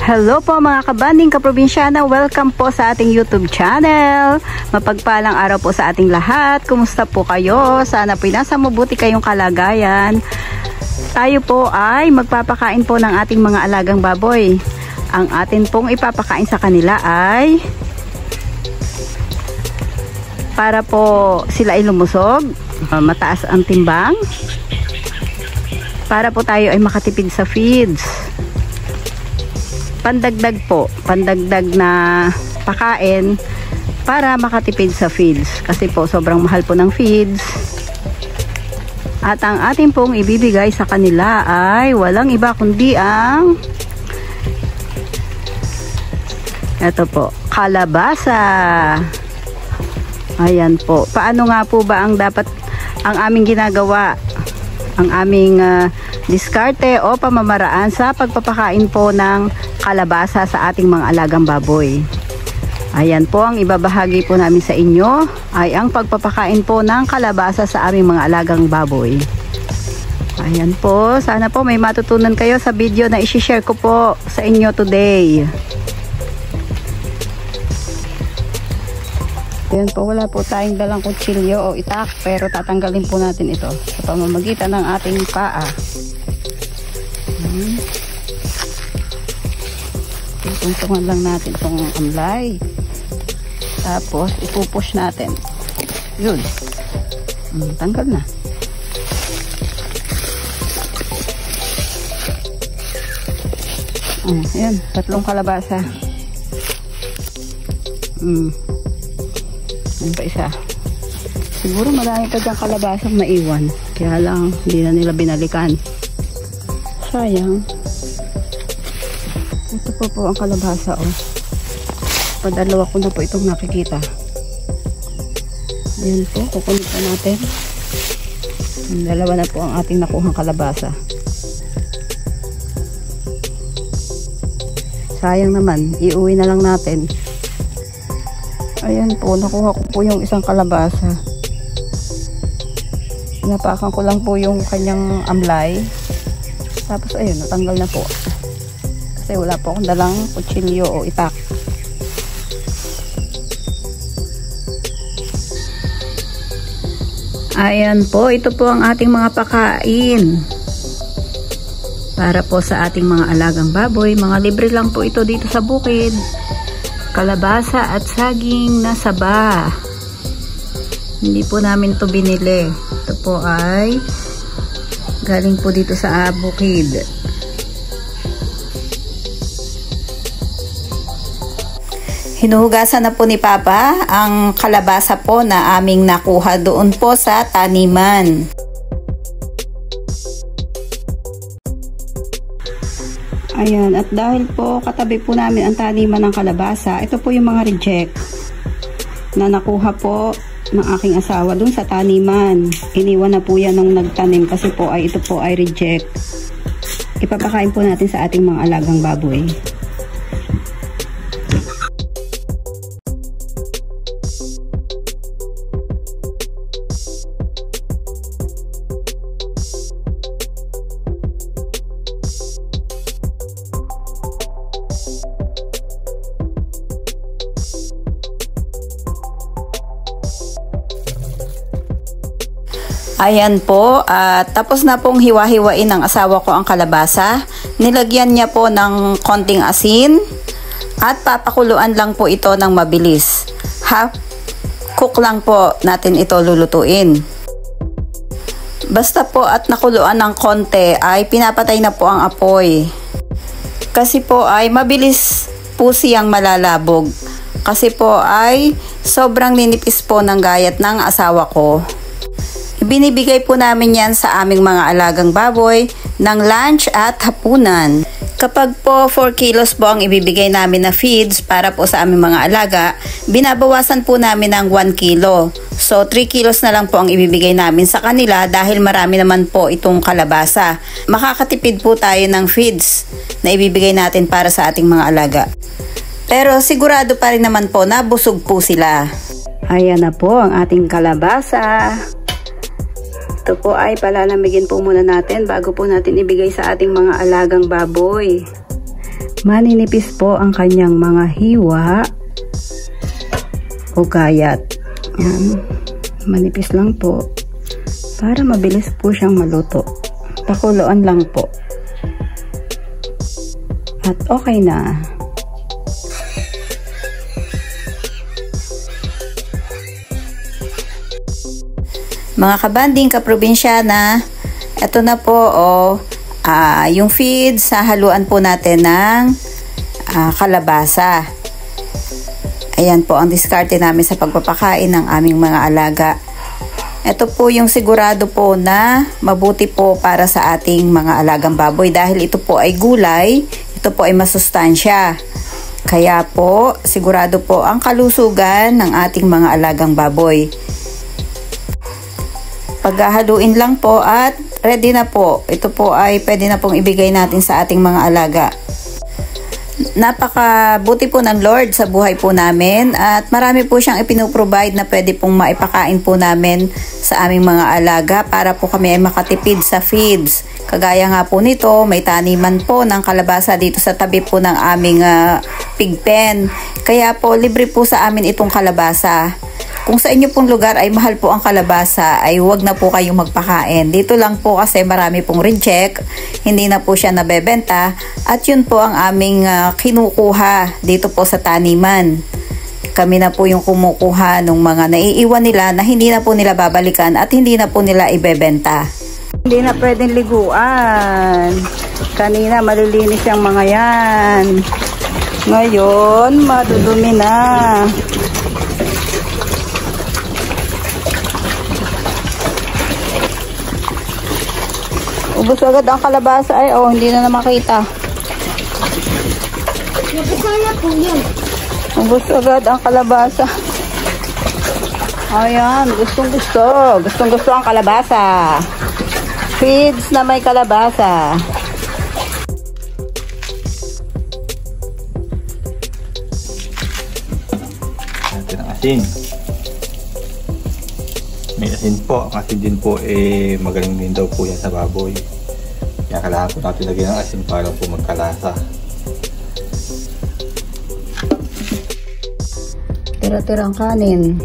Hello po mga kabanding kaprobinsyana, welcome po sa ating YouTube channel. Mapagpalang araw po sa ating lahat. Kumusta po kayo? Sana po nasa mabuti kayong kalagayan. Tayo po ay magpapakain po ng ating mga alagang baboy. Ang atin pong ipapakain sa kanila ay para po sila ay lumusog, mataas ang timbang, para po tayo ay makatipid sa feeds. Pandagdag po, pandagdag na pakain para makatipid sa feeds kasi po sobrang mahal po ng feeds. At ang ating pong ibibigay sa kanila ay walang iba kundi ang ito po, kalabasa. Ayan po. Paano nga po ba ang dapat ang aming ginagawa? Ang aming diskarte o pamamaraan sa pagpapakain po ng kalabasa sa ating mga alagang baboy. Ayan po, ang ibabahagi po namin sa inyo ay ang pagpapakain po ng kalabasa sa aming mga alagang baboy. Ayan po, sana po may matutunan kayo sa video na i-share ko po sa inyo today. Ayan po, wala po tayong dalang kutsilyo o itak, pero tatanggalin po natin ito sa pamamagitan ng ating paa. Tuntungan lang natin itong amlay. Tapos ipupush natin. Yun. Tanggal na. Ayan, tatlong kalabasa. Ano pa isa? Siguro marami pa dyan kalabasang maiwan. Kaya lang, hindi na nila binalikan. Sayang. Ito po ang kalabasa, oh. Padalawa ko na po itong nakikita. Ayan po, kukunin po natin. Dalawa na po ang ating nakuhang kalabasa. Sayang naman, iuwi na lang natin. Ayan po, nakuha ko po yung isang kalabasa. Pinapakan ko lang po yung kanyang amlay. Tapos ayun, natanggal na po. Kasi wala po akong dalang kutsilyo o itak. Ayan po, ito po ang ating mga pakain. Para po sa ating mga alagang baboy. Mga libre lang po ito dito sa bukid. Kalabasa at saging na saba. Hindi po namin ito binili. Ito po ay galing po dito sa bukid. Hinuhugasan na po ni Papa ang kalabasa po na aming nakuha doon po sa taniman. Ayan, at dahil po katabi po namin ang taniman ng kalabasa, ito po yung mga reject na nakuha po ng aking asawa doon sa taniman. Iniwan na po yan nung nagtanim kasi po ay ito po ay reject. Ipapakain po natin sa ating mga alagang baboy. Ayan po, tapos na pong hiwa-hiwain ng asawa ko ang kalabasa. Nilagyan niya po ng konting asin at papakuluan lang po ito ng mabilis. Half cook lang po natin ito lulutuin. Basta po at nakuluan ng konti ay pinapatay na po ang apoy. Kasi po ay mabilis po siyang malalabog. Kasi po ay sobrang ninipis po ng gayat ng asawa ko. Binibigay po namin yan sa aming mga alagang baboy ng lunch at hapunan. Kapag po 4 kilos po ang ibibigay namin na feeds para po sa aming mga alaga, binabawasan po namin ng 1 kilo. So 3 kilos na lang po ang ibibigay namin sa kanila dahil marami naman po itong kalabasa. Makakatipid po tayo ng feeds na ibibigay natin para sa ating mga alaga. Pero sigurado pa rin naman po na busog po sila. Ayan na po ang ating kalabasa. Ito po ay palalamigin po muna natin bago po natin ibigay sa ating mga alagang baboy. Maninipis po ang kanyang mga hiwa o gayat. Yan. Manipis lang po para mabilis po siyang maluto. Pakuluan lang po. At okay na. Mga kabanding, kaprobinsyana, ito na po yung feeds, hahaluan po natin ng kalabasa. Ayan po ang diskarte namin sa pagpapakain ng aming mga alaga. Ito po yung sigurado po na mabuti po para sa ating mga alagang baboy dahil ito po ay gulay, ito po ay masustansya. Kaya po sigurado po ang kalusugan ng ating mga alagang baboy. Paghahaluin lang po at ready na po. Ito po ay pwede na pong ibigay natin sa ating mga alaga. Napakabuti po ng Lord sa buhay po namin at marami po siyang ipinoprovide na pwede pong maipakain po namin sa aming mga alaga para po kami ay makatipid sa feeds. Kagaya nga po nito, may taniman po ng kalabasa dito sa tabi po ng aming pig pen. Kaya po libre po sa amin itong kalabasa. Kung sa inyo pong lugar ay mahal po ang kalabasa, ay huwag na po kayong magpakain. Dito lang po kasi marami pong reject, hindi na po siya nabebenta, at yun po ang aming kinukuha dito po sa taniman. Kami na po yung kumukuha ng mga naiiwan nila na hindi na po nila babalikan at hindi na po nila ibebenta. Hindi na pwedeng liguan. Kanina malilinis yung mga yan. Ngayon, madudumi na. Ubus agad ang kalabasa ay hindi na makita. Nabusaya po yan. Ubus agad ang kalabasa. Ayan, gustong gusto ang kalabasa. Feeds na may kalabasa. Natin ang asin. May asin po. Ang asin din po magaling din daw po yan sa baboy. Kaya kailangan po natin lagyan ng asin para po magkalasa. Tira-tirang kanin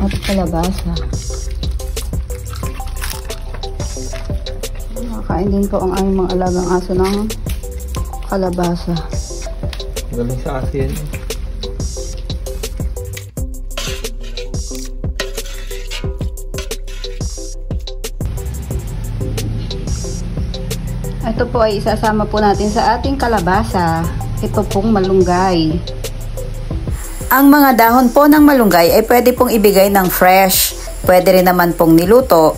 at kalabasa. Nakakain din po ang aming mga alagang aso ng kalabasa. Magaling sa asin. Ito po ay isasama po natin sa ating kalabasa. Ito pong malunggay. Ang mga dahon po ng malunggay ay pwede pong ibigay ng fresh. Pwede rin naman pong niluto.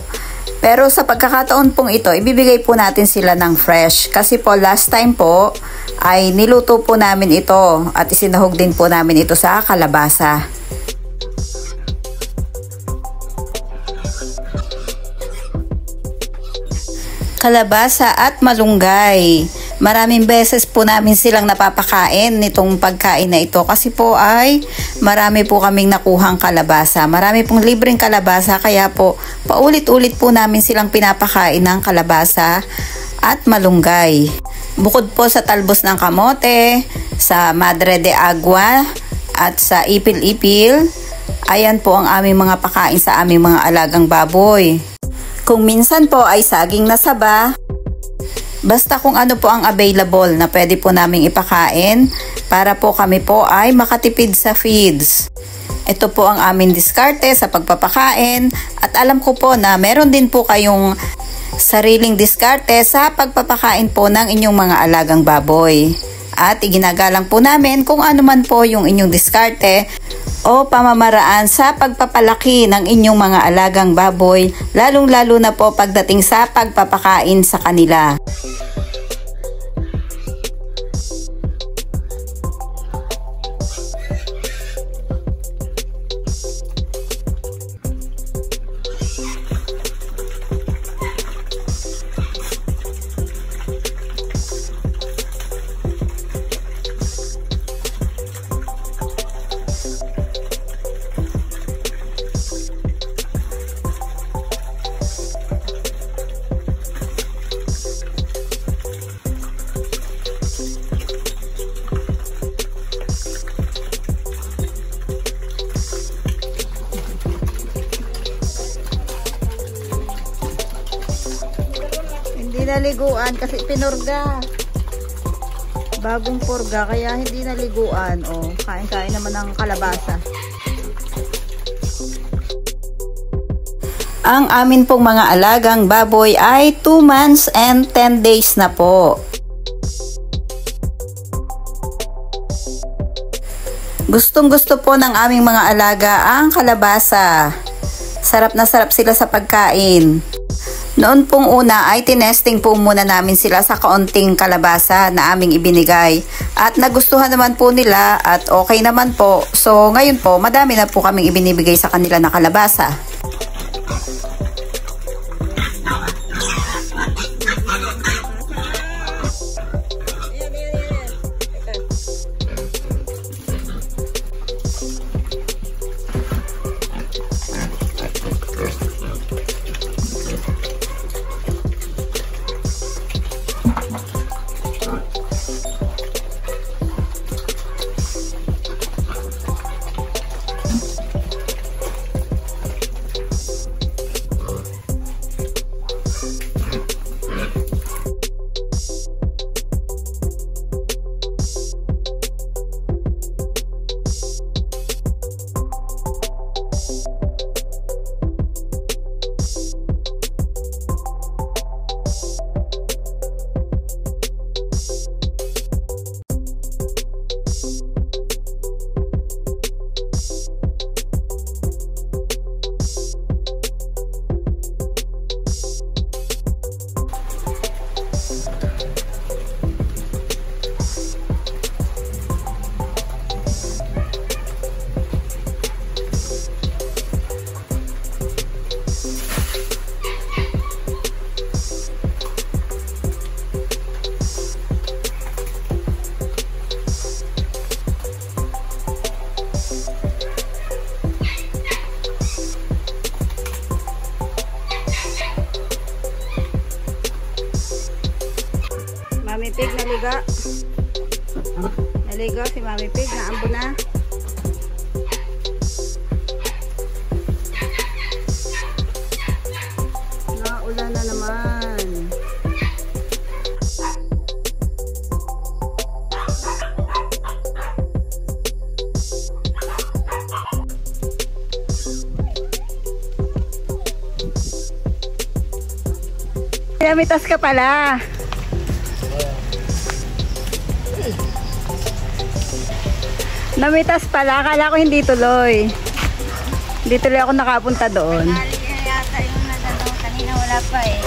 Pero sa pagkakataon pong ito, ibibigay po natin sila ng fresh. Kasi po last time po ay niluto po namin ito at isinahog din po namin ito sa kalabasa. Kalabasa at malunggay. Maraming beses po namin silang napapakain nitong pagkain na ito kasi po ay marami po kaming nakuhang kalabasa. Marami pong libreng kalabasa kaya po paulit-ulit po namin silang pinapakain ng kalabasa at malunggay. Bukod po sa talbos ng kamote, sa madre de agua at sa ipil-ipil, ayan po ang aming mga pakain sa aming mga alagang baboy. Kung minsan po ay saging na saba, basta kung ano po ang available na pwede po naming ipakain para po kami po ay makatipid sa feeds. Ito po ang aming diskarte sa pagpapakain at alam ko po na meron din po kayong sariling diskarte sa pagpapakain po ng inyong mga alagang baboy. At iginagalang po namin kung ano man po yung inyong diskarte o pamamaraan sa pagpapalaki ng inyong mga alagang baboy, lalong-lalo na po pagdating sa pagpapakain sa kanila. naliguan kasi pinurga. Bagong purga kaya hindi naliguan. Oh, kain-kain naman ng kalabasa. Ang amin pong mga alagang baboy ay 2 months and 10 days na po. Gustong-gusto po ng aming mga alaga ang kalabasa. Sarap na sarap sila sa pagkain. Noon pong una ay tinesting po muna namin sila sa kaunting kalabasa na aming ibinigay. At nagustuhan naman po nila at okay naman po. So ngayon po madami na po kaming ibinibigay sa kanila na kalabasa. Mami Pig naliga. Naliga si Mami Pig, naambo na. Naulan na naman. Pinamitas ka pala. Namitas pala, akala ko hindi tuloy. Hindi tuloy ako nakapunta doon. Yata yung nadalaw kanina, wala pa eh.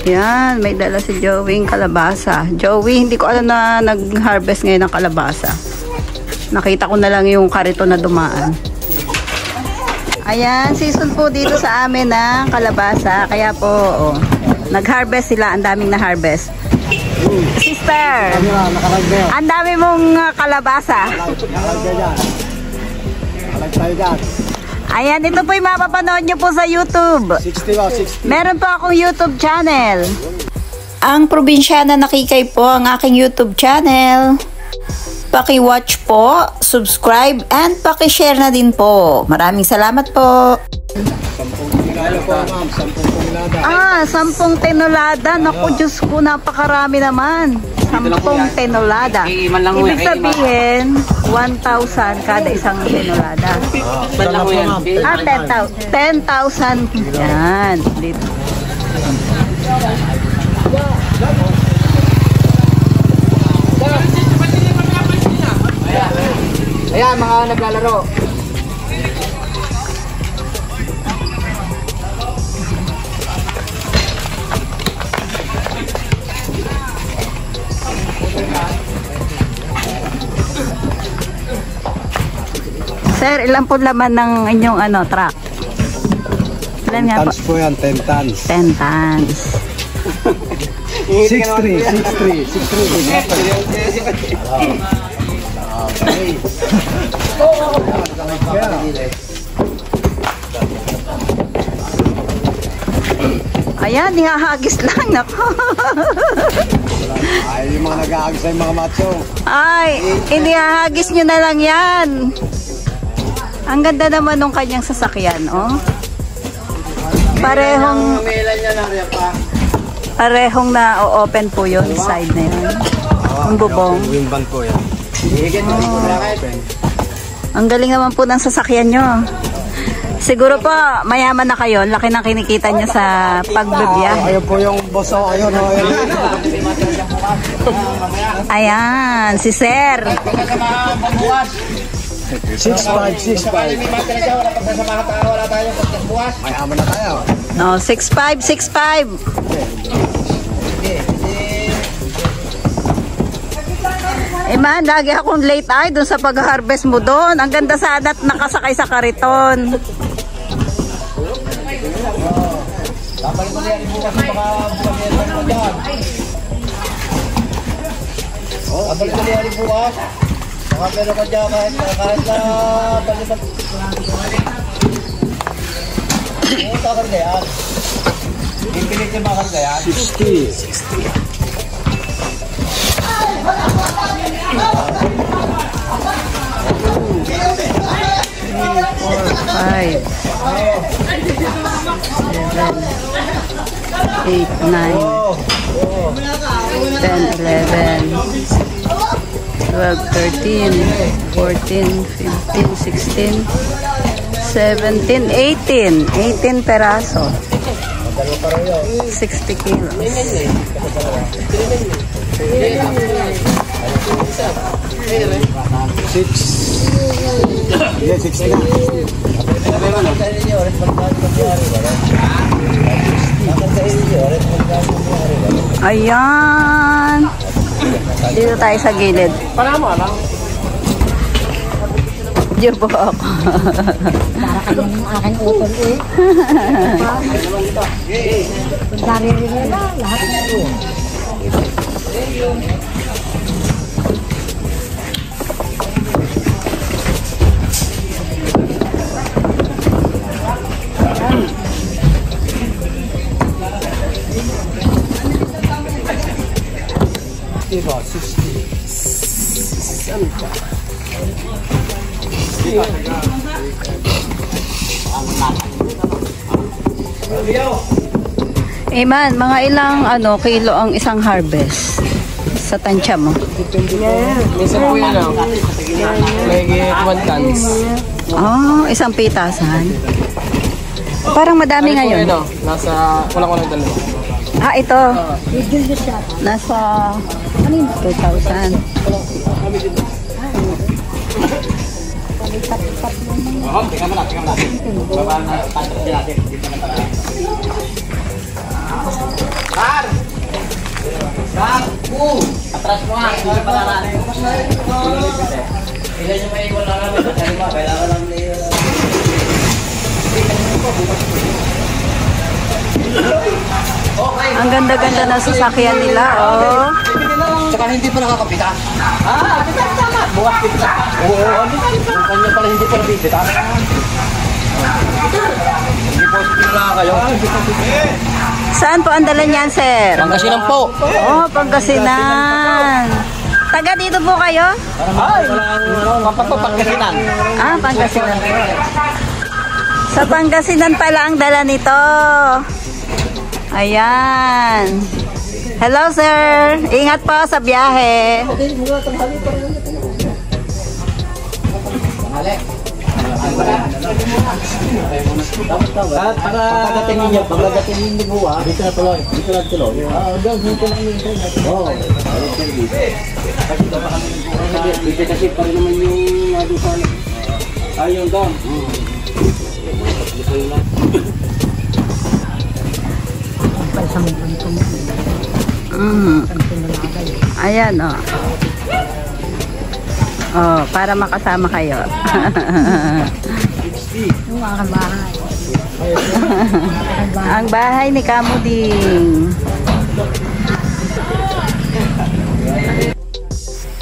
Yan, may dala si Joey ng kalabasa. Joey, hindi ko alam na nag-harvest ngayon ng kalabasa. Nakita ko na lang yung karito na dumaan. Ayan, season po dito sa amin ng kalabasa. Kaya po, oh, nag-harvest sila. Ang daming na-harvest. Sister, ang dami mong kalabasa. Ayan, ito po yung mapapanood nyo po sa YouTube. 60. Meron po akong YouTube channel. Ang Probinsyana Nakikay po ang aking YouTube channel. Paki-watch po, subscribe, and paki-share na din po. Maraming salamat po. 10 tinulada po, ma'am. 10 tinulada. 10 tinulada. Naku, Diyos ko, napakarami naman. 10 tinulada. Ibig sabihin, 1,000 kada isang tinulada. 10,000. Yan. Dito. Ayan, mga naglalaro. Sir, ilan po laman ng inyong truck? Ilan nga po? Tons po yan, 10 tons. 10 tons. 6'3". Ayan, nihahagis lang. Nako. Ay, yung mga nag-aagis sa mga macho. Ay, inihahagis nyo na lang yan. Ang ganda naman nung kanyang sasakyan, oh. Parehong Parehong na open po yun, side na yun. Ang bubong. Wing band po yan. Ang galing naman po ng sasakyan nyo. Siguro po, mayaman na kayo. Laki ng kinikita nyo sa pagbibiyahe. Ayun po yung boss o. Ayun o. Ayan, si Sir. 6'5". Mayaman na tayo. No, 6'5". Eh man, lagi akong late ay dun sa pag-harvest mo doon. Ang ganda sana at nakasakay sa kariton. Abalik na liyan bukas. Makapelo ka dyan kahit na balibat. Pumunta ka rin yan. Ipilit yung mga karga yan. 60. 8, 9, 10, 11, 12, 13, 14, 15, 16, 17, 18. 18 peraso. 60 kilos. 60 na. Ayan. Dito tayo sa gilid. Para mo lang. Diyan po ako. Para kayong aking utol eh. Dari rin na lahat na ito. Diba, 60. Eh man, mga ilang kilo ang isang harvest sa tansya mo? Minsan po yan lang. May 1 tons. Oh, isang pitasan. Parang madami ngayon. Nasa walang dalawa. Ah, ito. Nasa 2,000. Atras mo nga, hindi pa naranin. Ilan yung may iwan lang namin. Kailangan lang nila. Ang ganda-ganda na sasakyan nila, oh. Tsaka hindi pa nakakapita. Kapita tama. Bukas pita. Oo, yung kanya pala hindi pa napipita. Hindi po pila kayo. Saan po ang dala niyan, sir? Pangasinan po. Oh, Pangasinan. Taga dito po kayo? Ay, Pangasinan. Ah, Pangasinan. Sa Pangasinan pala ang dala nito. Ayan. Hello, sir. Ingat po sa biyahe. Para pagdating niyo, pagdating niyo buwa, dito na tuloy. Dito na tuloy. Dito na tuloy. Dito kasi pa rin naman yung adusan. Ayun doon. Ayan, oh. Oh, para makasama kayo. Yung aking bahay. Ang bahay ni Kamuding.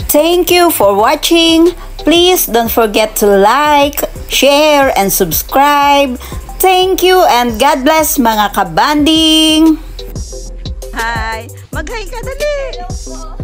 Thank you for watching. Please don't forget to like, share, and subscribe. Thank you and God bless mga kabanding. Hi! Mag-hi ka dali!